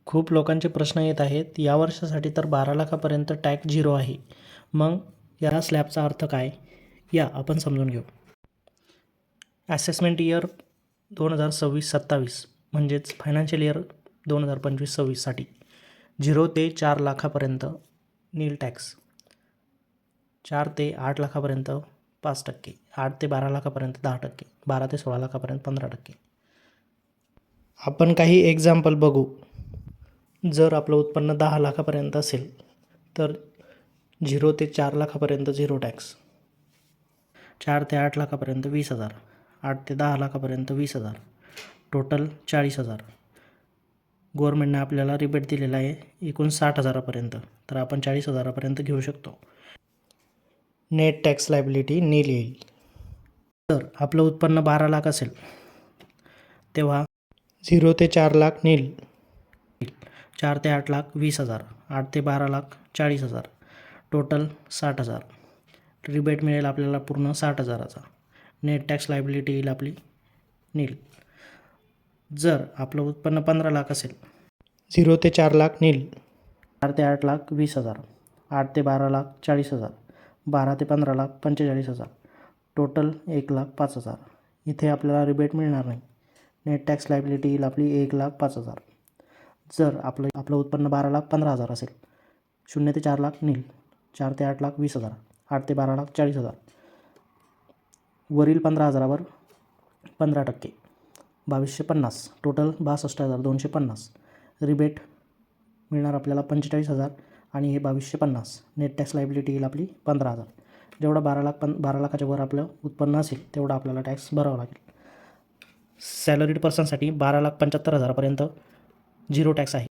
खूप लोकांचे प्रश्न येत आहेत. या वर्षासाठी तर 12 लाखापर्यंत टॅक्स 0 आहे. मग या स्लॅबचा अर्थ काय? या आपण समजून घेऊ. असेसमेंट इयर 2026-27 म्हणजेच फायनान्शियल इयर 2025-26साठी 0 ते 4 लाखापर्यंत नील टॅक्स, 4 ते 8 लाखापर्यंत 5%, 8 ते 12 लाखापर्यंत 10%, 12 ते 16 लाखापर्यंत 15%. आपण काही एक्झाम्पल बघू. जर आपलं उत्पन्न 10 लाखापर्यंत असेल तर 0 ते 4 लाखापर्यंत 0 टॅक्स, 4 ते 8 लाखापर्यंत 20,000, 8 ते 10 लाखापर्यंत 20,000, टोटल 40,000. गव्हर्नमेंटने आपल्याला रिबेट दिलेला आहे एकूण 60,000पर्यंत, तर आपण 40,000पर्यंत घेऊ शकतो. नेट टॅक्स लायबिलिटी नील येईल. जर आपलं उत्पन्न 12 लाख असेल तेव्हा 0 ते 4 लाख नील, 4 ते 8 लाख 20,000, 8 ते 12 लाख 40,000, टोटल 60,000. रिबेट मिळेल आपल्याला पूर्ण 60,000चा. नेट टॅक्स लायबिलिटी येईल आपली नील. जर आपलं उत्पन्न 15 लाख असेल, 0 ते 4 लाख नील, 4 ते 8 लाख 20,000, 8 ते 12 लाख 40,000, 12 ते 15 लाख 45,000, टोटल 1,05,000. इथे आपल्याला रिबेट मिळणार नाही. नेट टॅक्स लायबिलिटी येईल आपली 1,05,000. जर आपलं उत्पन्न 12,15,000 असेल, 0 ते 4 लाख नील, 4 ते 8 लाख 20,000, 8 ते 12 लाख 40,000, वरील 15,000वर 15%, 2,250, टोटल 62,250. रिबेट मिळणार आपल्याला 45,000 आणि हे 2,250. नेट टॅक्स लायबिलिटी येईल आपली 15,000. जेवढा 12 लाखाच्या वर आपलं उत्पन्न असेल तेवढा आपल्याला टॅक्स भरावा लागेल. सॅलरीड पर्सनसाठी 12,75,000पर्यंत 0 टॅक्स आहे.